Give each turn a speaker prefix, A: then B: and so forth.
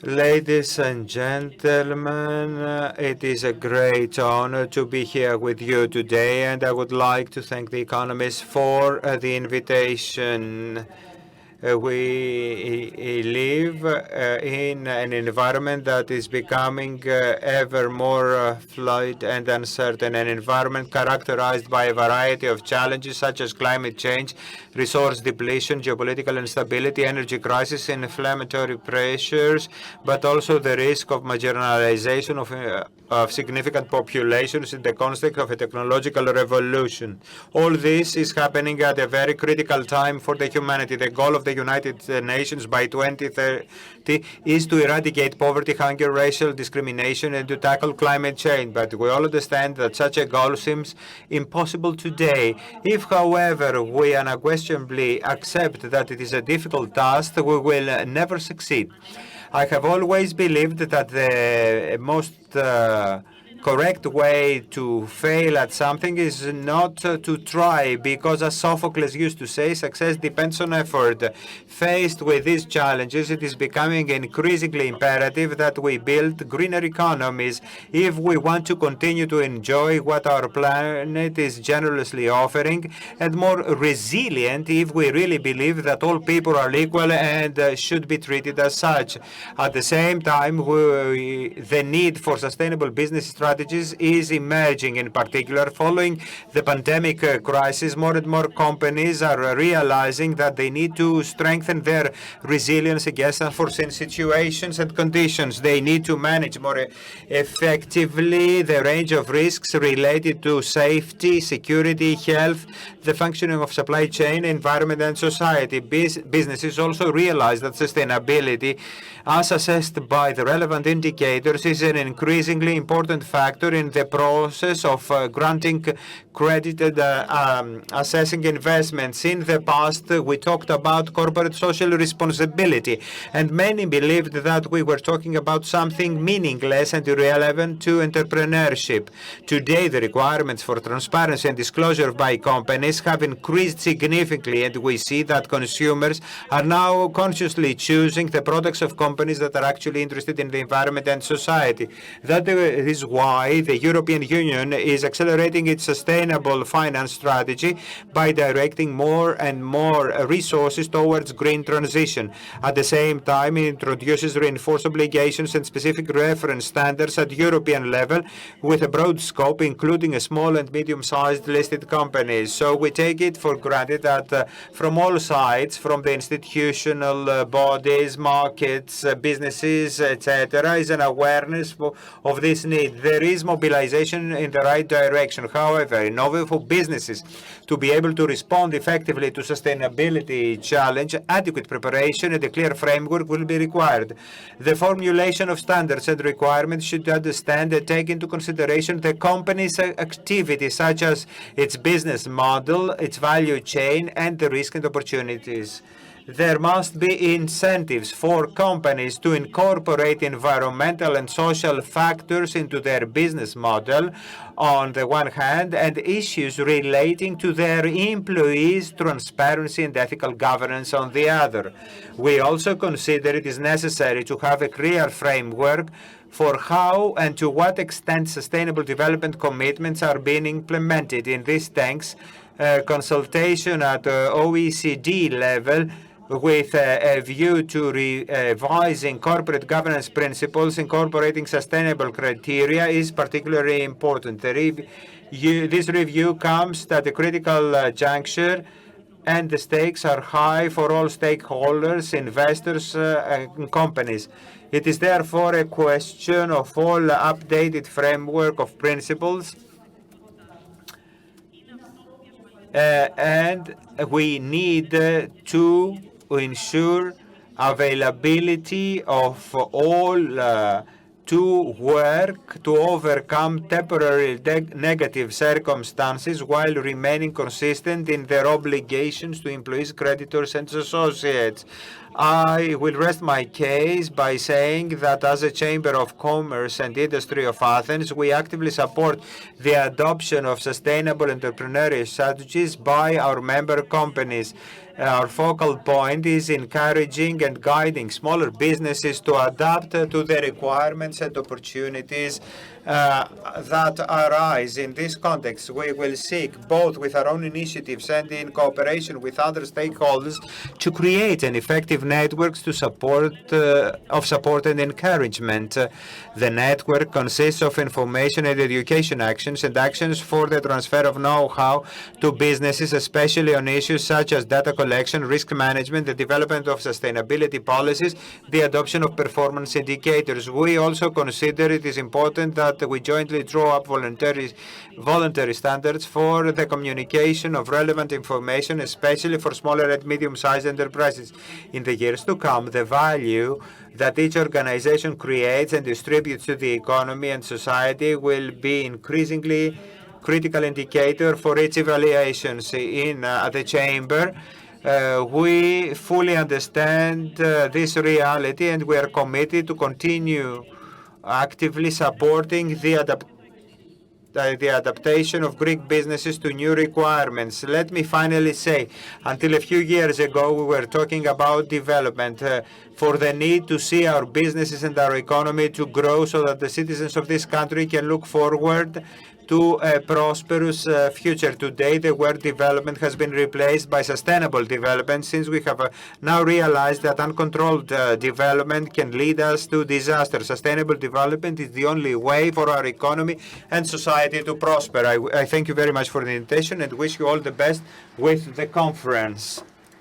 A: Ladies and gentlemen, it is a great honor to be here with you today, and I would like to thank the economists for the invitation. We live in an environment that is becoming ever more fluid and uncertain, an environment characterized by a variety of challenges such as climate change, resource depletion, geopolitical instability, energy crisis, inflammatory pressures, but also the risk of marginalization of significant populations in the context of a technological revolution. All this is happening at a very critical time for the humanity. The goal of the United Nations by 2030 is to eradicate poverty, hunger, racial discrimination, and to tackle climate change. But we all understand that such a goal seems impossible today. If, however, we unquestionably accept that it is a difficult task, we will never succeed. I have always believed that the most correct way to fail at something is not to try, because as Sophocles used to say, success depends on effort. Faced with these challenges, it is becoming increasingly imperative that we build greener economies if we want to continue to enjoy what our planet is generously offering, and more resilient if we really believe that all people are equal and should be treated as such. At the same time, the need for sustainable business strategies is emerging. In particular, following the pandemic crisis, more and more companies are realizing that they need to strengthen their resilience against unforeseen situations and conditions. They need to manage more effectively the range of risks related to safety, security, health, the functioning of supply chain, environment, and society. Businesses also realize that sustainability, as assessed by the relevant indicators, is an increasingly important factor in the process of granting credit and assessing investments. In the past, we talked about corporate social responsibility, and many believed that we were talking about something meaningless and irrelevant to entrepreneurship. Today, the requirements for transparency and disclosure by companies have increased significantly, and we see that consumers are now consciously choosing the products of companies that are actually interested in the environment and society. That is why the European Union is accelerating its sustainable finance strategy by directing more and more resources towards green transition. At the same time, it introduces reinforced obligations and specific reference standards at European level with a broad scope, including small and medium-sized listed companies. So we take it for granted that from all sides, from the institutional bodies, markets, businesses, etc., is an awareness of this need. There is mobilization in the right direction. However, in order for businesses to be able to respond effectively to sustainability challenge, adequate preparation and a clear framework will be required. The formulation of standards and requirements should understand and take into consideration the company's activity, such as its business model, its value chain, and the risks and opportunities. There must be incentives for companies to incorporate environmental and social factors into their business model on the one hand, and issues relating to their employees' transparency and ethical governance on the other. We also consider it is necessary to have a clear framework for how and to what extent sustainable development commitments are being implemented. In this thanks, consultation at OECD level with a view to revising corporate governance principles incorporating sustainable criteria is particularly important. This review comes at a critical juncture, and the stakes are high for all stakeholders, investors, and companies. It is therefore a question of all updated framework of principles, and we need to ensure availability of all to work to overcome temporary negative circumstances while remaining consistent in their obligations to employees, creditors, and associates. I will rest my case by saying that as a Chamber of Commerce and Industry of Athens, we actively support the adoption of sustainable entrepreneurial strategies by our member companies. Our focal point is encouraging and guiding smaller businesses to adapt to the requirements and opportunities that arise in this context. We will seek, both with our own initiatives and in cooperation with other stakeholders, to create an effective networks to support and encouragement. The network consists of information and education actions and actions for the transfer of know-how to businesses, especially on issues such as data collection, risk management, the development of sustainability policies, the adoption of performance indicators. We also consider it is important that we jointly draw up voluntary standards for the communication of relevant information, especially for smaller and medium-sized enterprises. In the years to come, the value that each organization creates and distributes to the economy and society will be increasingly critical indicator for its evaluations. In the Chamber, we fully understand this reality, and we are committed to continue actively supporting the adaptation of Greek businesses to new requirements. Let me finally say, until a few years ago, we were talking about development for the need to see our businesses and our economy to grow so that the citizens of this country can look forward to a prosperous future. Today, the word development has been replaced by sustainable development, since we have now realized that uncontrolled development can lead us to disaster. Sustainable development is the only way for our economy and society to prosper. I thank you very much for the invitation and wish you all the best with the conference.